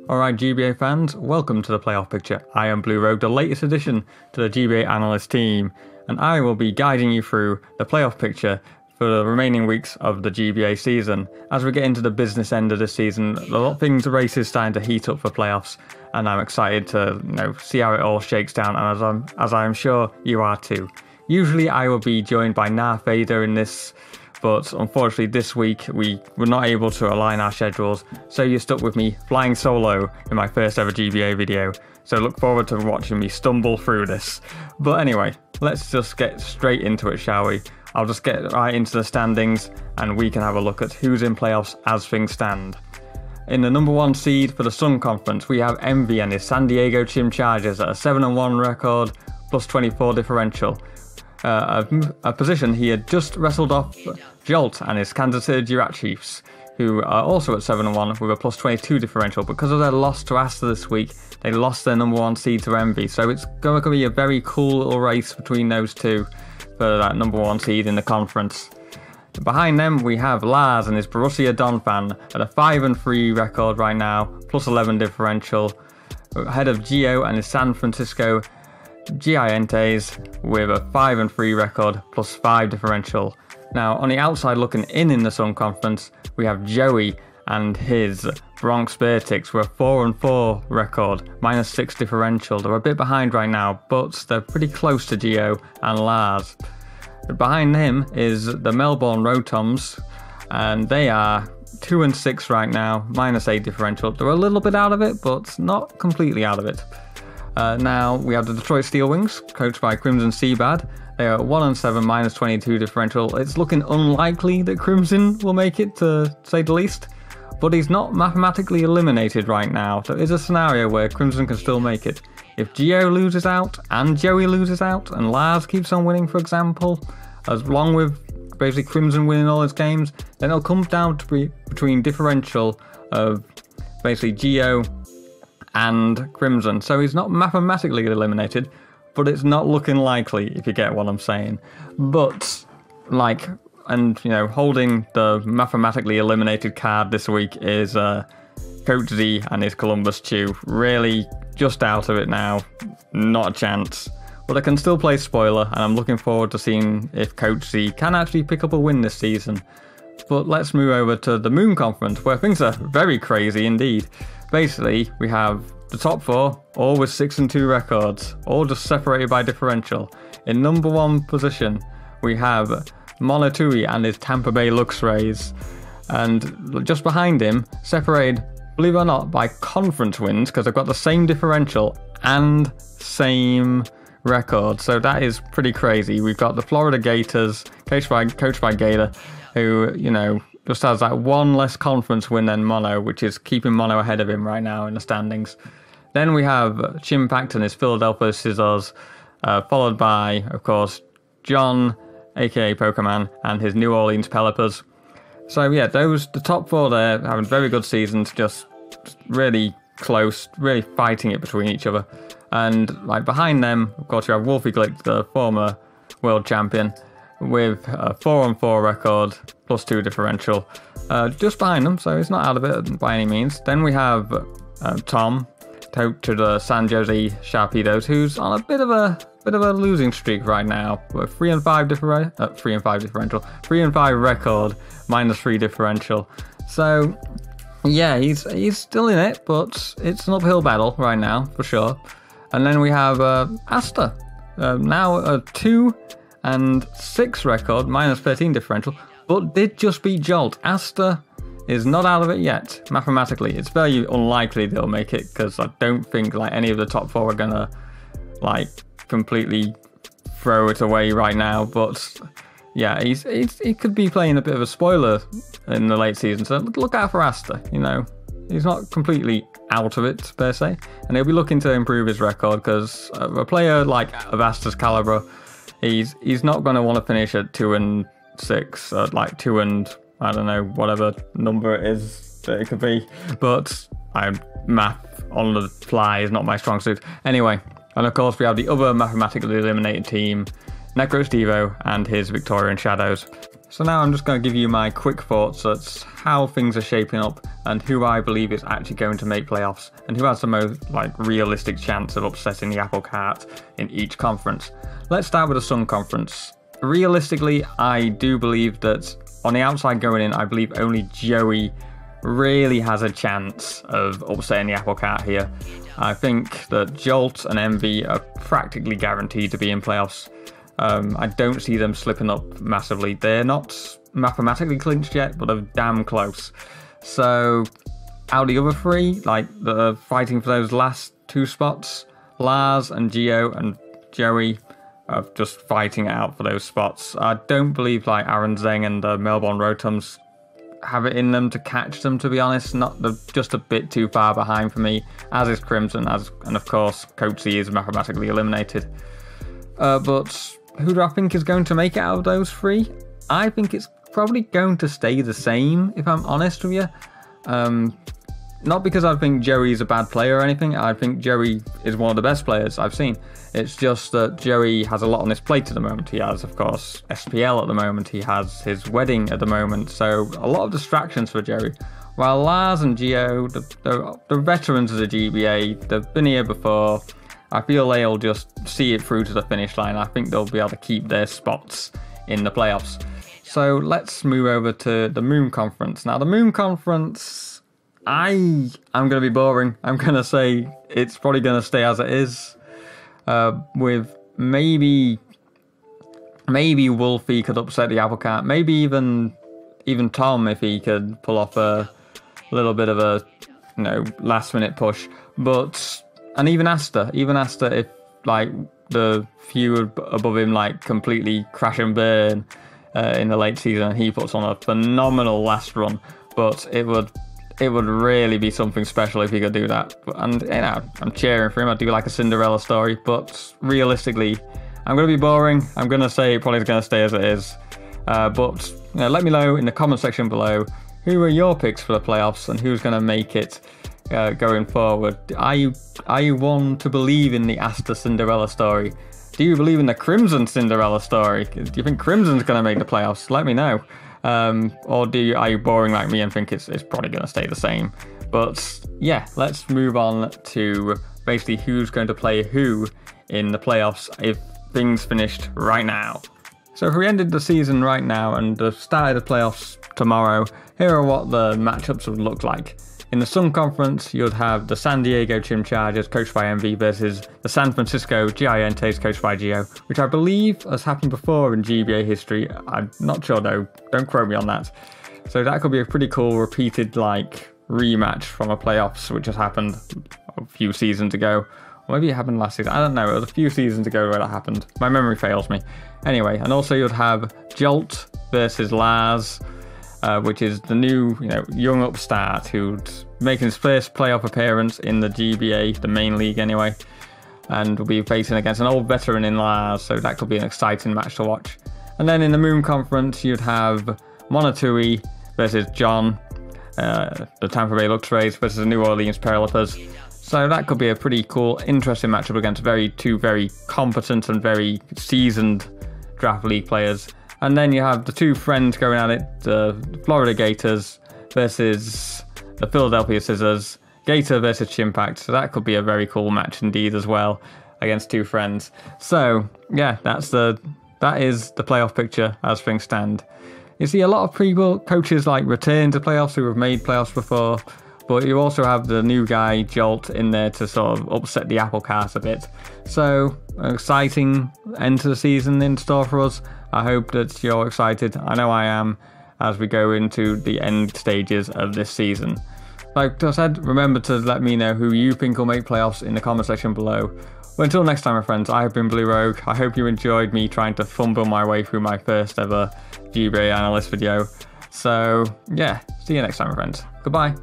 Alright GBA fans, welcome to the playoff picture. I am Blue Rogue, the latest addition to the GBA analyst team, and I will be guiding you through the playoff picture for the remaining weeks of the GBA season. As we get into the business end of the season, a lot of things, the race is starting to heat up for playoffs, and I'm excited to see how it all shakes down, and as I'm sure you are too. Usually I will be joined by Fader in this, but unfortunately this week we were not able to align our schedules, so you're stuck with me flying solo in my first ever GBA video, so look forward to watching me stumble through this. But anyway, let's just get straight into it, shall we? I'll just get right into the standings and we can have a look at who's in playoffs as things stand. In the number 1 seed for the Sun Conference, we have Envy and his San Diego Chim Chargers at a 7-1 record plus 24 differential. A position he had just wrestled off Jolt and his Kansas City Giraffe Chiefs, who are also at 7-1 with a plus 22 differential. Because of their loss to Asta this week, they lost their number 1 seed to Envy, so it's going to be a very cool little race between those two for that number 1 seed in the conference. Behind them we have Lars and his Borussia Donphan at a 5-3 record right now, plus 11 differential, ahead of Gio and his San Francisco Giants with a 5-3 record plus 5 differential. Now on the outside looking in the Sun Conference, we have Joey and his Bronx Beartics with a 4-4 record, minus 6 differential. They're a bit behind right now, but they're pretty close to Gio and Lars. Behind him is the Melbourne Rotoms, and they are 2-6 right now, minus 8 differential. They're a little bit out of it, but not completely out of it. Now we have the Detroit Steel Wings, coached by Crimson Seabad. They are 1-7, minus 22 differential. It's looking unlikely that Crimson will make it, to say the least, but he's not mathematically eliminated right now. There is a scenario where Crimson can still make it. If Gio loses out, and Joey loses out, and Lars keeps on winning, for example, as long with basically Crimson winning all his games, then it'll come down to between differential of basically Gio and Crimson. So he's not mathematically eliminated, but it's not looking likely, if you get what I'm saying. But, holding the mathematically eliminated card this week is Coach Z and his Columbus Chew. Really just out of it now, not a chance. But I can still play spoiler, and I'm looking forward to seeing if Coach Z can actually pick up a win this season. But let's move over to the Moon Conference, where things are very crazy indeed. Basically, we have the top 4, all with 6-2 records, all just separated by differential. In number 1 position, we have Monotui and his Tampa Bay Lux Rays. And just behind him, separated, believe it or not, by conference wins, because they've got the same differential and same record. So that is pretty crazy. We've got the Florida Gators, coached by Gator, who, just has that one less conference win than Mono, which is keeping Mono ahead of him right now in the standings. Then we have Chimpact and his Philadelphia Scissors, followed by, of course, John, aka Pokemon, and his New Orleans Pelipers. So yeah, the top 4 there having very good seasons, just really close, really fighting it between each other. And behind them, of course, you have Wolfie Glick, the former world champion, with a 4-4 record, plus 2 differential, just behind them, so he's not out of it by any means. Then we have Tom, to the San Jose Sharpedos, who's on a bit of a losing streak right now, with 3-5 differential, 3-5 record, minus 3 differential. So yeah, he's still in it, but it's an uphill battle right now for sure. And then we have Asta, now a 2-6 record, minus 13 differential, but did just beat Jolt. Asta is not out of it yet, mathematically. It's very unlikely they'll make it, because I don't think any of the top 4 are gonna completely throw it away right now. But yeah, he could be playing a bit of a spoiler in the late season, so look out for Asta. He's not completely out of it per se, and he'll be looking to improve his record, because a player of Asta's caliber, he's not going to want to finish at 2-6, 2 and I don't know, whatever number it is that it could be. But math on the fly is not my strong suit. Anyway, and of course we have the other mathematically eliminated team, Necro Stevo and his Victorian Shadows. So now I'm just going to give you my quick thoughts on how things are shaping up and who I believe is actually going to make playoffs and who has the most realistic chance of upsetting the apple cart in each conference. Let's start with the Sun Conference. Realistically, I do believe that on the outside going in, I believe only Joey really has a chance of upsetting the apple cart here. I think that Jolt and Envy are practically guaranteed to be in playoffs. I don't see them slipping up massively. They're not mathematically clinched yet, but they're damn close. So out of the other three, that are fighting for those last two spots, Lars and Gio and Joey are just fighting it out for those spots. I don't believe Aaron Zeng and the Melbourne Rotums have it in them to catch them, to be honest. They're just a bit too far behind for me, as is Crimson, and of course Coach Z is mathematically eliminated. But who do I think is going to make it out of those three? I think it's probably going to stay the same, if I'm honest with you. Not because I think Joey's a bad player or anything. I think Joey is one of the best players I've seen. It's just that Joey has a lot on his plate at the moment. He has, of course, SPL at the moment. He has his wedding at the moment. So a lot of distractions for Joey. While Lars and Gio, the veterans of the GBA, they've been here before. I feel they'll just see it through to the finish line. I think they'll be able to keep their spots in the playoffs. So let's move over to the Moon Conference. Now, the Moon Conference, I'm going to be boring. I'm going to say it's probably going to stay as it is. With maybe Wolfie could upset the apple cart. Maybe even Tom, if he could pull off a little bit of a last minute push. And even Asta, if the few above him completely crash and burn in the late season, and he puts on a phenomenal last run. But it would really be something special if he could do that. And I'm cheering for him. I do like a Cinderella story, but realistically, I'm going to be boring. I'm going to say it probably is going to stay as it is. But let me know in the comment section below who are your picks for the playoffs and who's going to make it going forward. Are you one to believe in the Asta Cinderella story? Do you believe in the Crimson Cinderella story? Do you think Crimson's going to make the playoffs? Let me know. Or are you boring like me and think it's probably going to stay the same? But yeah, let's move on to basically who's going to play who in the playoffs if things finished right now. So if we ended the season right now and started the playoffs tomorrow, here are what the matchups would look like. In the Sun Conference, you'd have the San Diego Chim Chargers, coached by MV, versus the San Francisco Giants, coached by Gio, which I believe has happened before in GBA history. I'm not sure though, don't quote me on that. So that could be a pretty cool repeated rematch from a playoffs, which has happened a few seasons ago. Or maybe it happened last season, I don't know, it was a few seasons ago where that happened. My memory fails me. Anyway, and also you'd have Jolt versus Lars, which is the new, young upstart who's making his first playoff appearance in the GBA, the main league anyway, and will be facing against an old veteran in Lars, so that could be an exciting match to watch. And then in the Moon Conference, you'd have Monotui versus John, the Tampa Bay Lux Rays versus the New Orleans Paralympics. So that could be a pretty cool, interesting matchup against two very competent and very seasoned draft league players. And then you have the two friends going at it, the Florida Gators versus the Philadelphia Scissors, Gator versus Chimpact. So that could be a very cool match indeed as well against two friends. So yeah, that is the playoff picture as things stand. You see a lot of people, coaches return to playoffs who have made playoffs before, but you also have the new guy Jolt in there to sort of upset the apple cart a bit. So an exciting end to the season in store for us. I hope that you're excited. I know I am as we go into the end stages of this season. Like I said, remember to let me know who you think will make playoffs in the comment section below. Well, until next time, my friends, I have been Blue Rogue. I hope you enjoyed me trying to fumble my way through my first ever GBA analyst video. So yeah, see you next time, my friends. Goodbye.